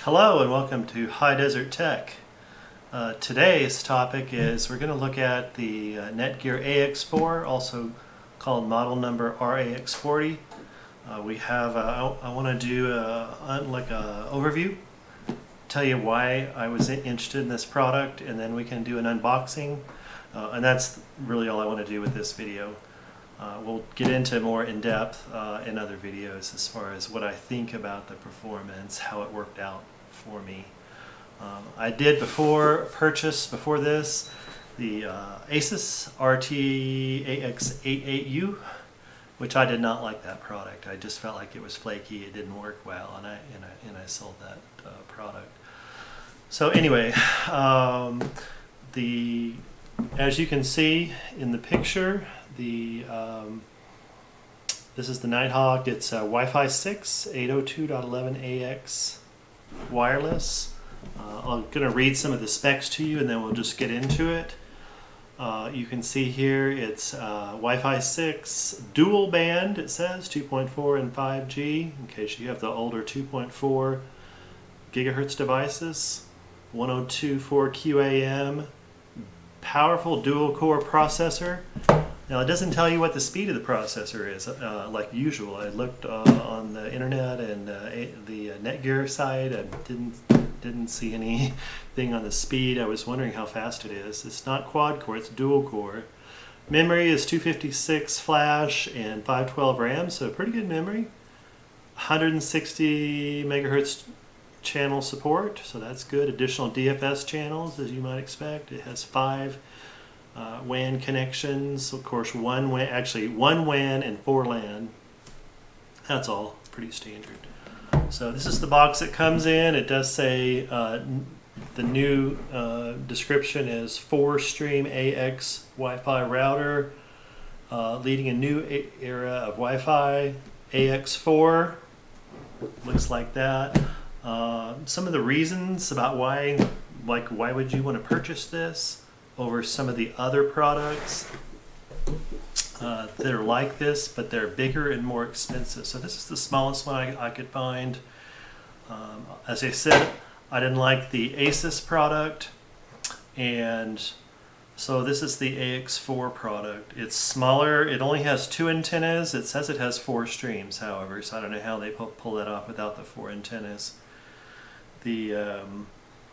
Hello and welcome to High Desert Tech. Today's topic is we're going to look at the Netgear AX4, also called model number RAX40. I want to do like a overview, tell you why I was interested in this product, and then we can do an unboxing. And that's really all I want to do with this video. We'll get into more in depth in other videos as far as what I think about the performance, how it worked out for me. I did purchase before this the Asus RT AX88U, which I did not like that product. I just felt like it was flaky, it didn't work well, and I sold that product. So anyway, as you can see in the picture, this is the Nighthawk. It's Wi-Fi 6 802.11ax wireless. I'm going to read some of the specs to you and then we'll just get into it. You can see here it's Wi-Fi 6 dual band, it says 2.4 and 5G in case you have the older 2.4 gigahertz devices, 102.4 QAM, powerful dual core processor. Now it doesn't tell you what the speed of the processor is like usual. I looked on the internet and the Netgear site. I didn't see anything on the speed. I was wondering how fast it is. It's not quad core, it's dual core. Memory is 256 flash and 512 RAM, so pretty good memory. 160 megahertz channel support, so that's good. Additional DFS channels, as you might expect. It has 5 WAN connections, of course one WAN and 4 LAN. That's all pretty standard. So this is the box it comes in. It does say the new description is 4-stream AX Wi-Fi router, leading a new era of Wi-Fi. AX4 looks like that. Some of the reasons about why would you want to purchase this over some of the other products that are like this, but they're bigger and more expensive. So this is the smallest one I could find. As I said, I didn't like the Asus product, and so this is the AX4 product. It's smaller. It only has 2 antennas. It says it has 4 streams, however, so I don't know how they pull that off without the 4 antennas.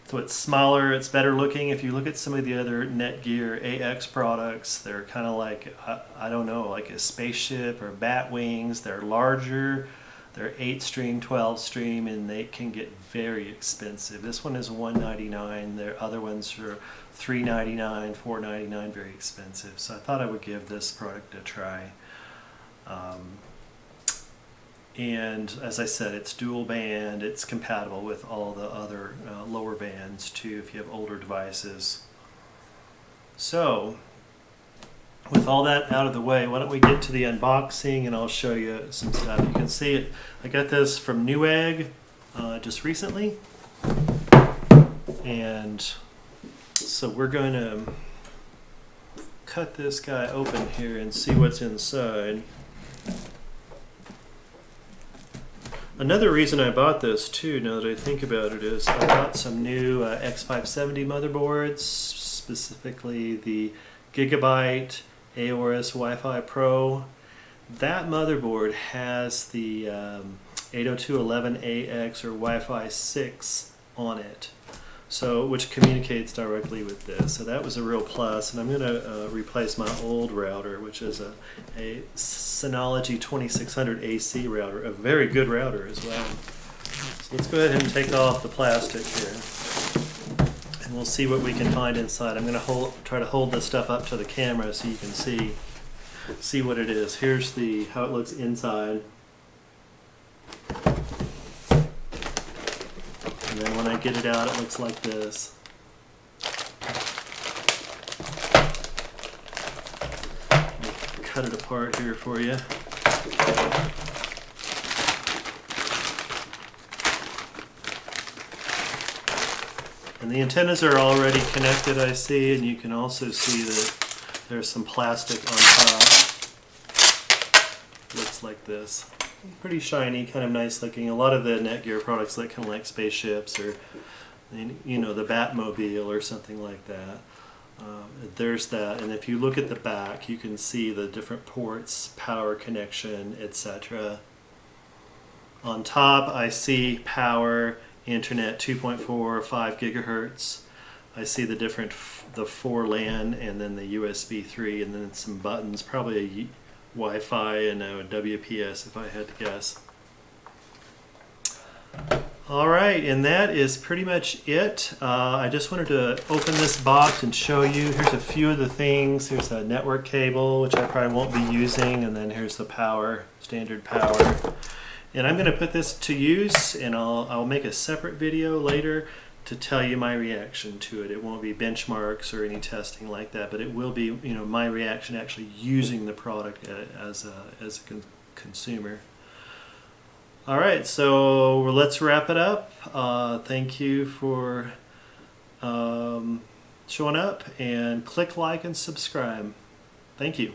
So it's smaller, it's better looking. If you look at some of the other Netgear AX products, they're kind of like, I don't know, like a spaceship or bat wings. They're larger, they're 8-stream, 12-stream, and they can get very expensive. This one is $199, their other ones are $399, $499, very expensive. So I thought I would give this product a try. And as I said, it's dual band. It's compatible with all the other lower bands too if you have older devices. So with all that out of the way, why don't we get to the unboxing and I'll show you some stuff. You can see it. I got this from Newegg just recently, and so we're going to cut this guy open here and see what's inside. Another reason I bought this too, now that I think about it, is I bought some new X570 motherboards, specifically the Gigabyte AORS Wi-Fi Pro. That motherboard has the 802.11ax or Wi-Fi 6 on it, so which communicates directly with this. So that was a real plus, and I'm going to replace my old router, which is a Synology 2600 AC router, a very good router as well. So let's go ahead and take off the plastic here, and we'll see what we can find inside. I'm going to try to hold this stuff up to the camera so you can see what it is. Here's how it looks inside. And then when I get it out, it looks like this. Cut it apart here for you. And the antennas are already connected, I see, and you can also see that there's some plastic on top. Looks like this. pretty shiny, kind of nice looking. A lot of the Netgear products look kind of like spaceships, or you know, the Batmobile or something like that. There's that, and if you look at the back, you can see the different ports, power connection, etc. On top, I see power, internet 2.4, 5 gigahertz. I see the different, the 4 LAN, and then the USB 3, and then some buttons, probably a Wi-Fi and a WPS if I had to guess. Alright, and that is pretty much it. I just wanted to open this box and show you. Here's a few of the things. Here's a network cable, which I probably won't be using, and then here's the power, standard power. And I'm going to put this to use, and I'll make a separate video later to tell you my reaction to it. It won't be benchmarks or any testing like that, but it will be, you know, my reaction actually using the product as a consumer. All right, so let's wrap it up. Thank you for showing up, and click like and subscribe. Thank you.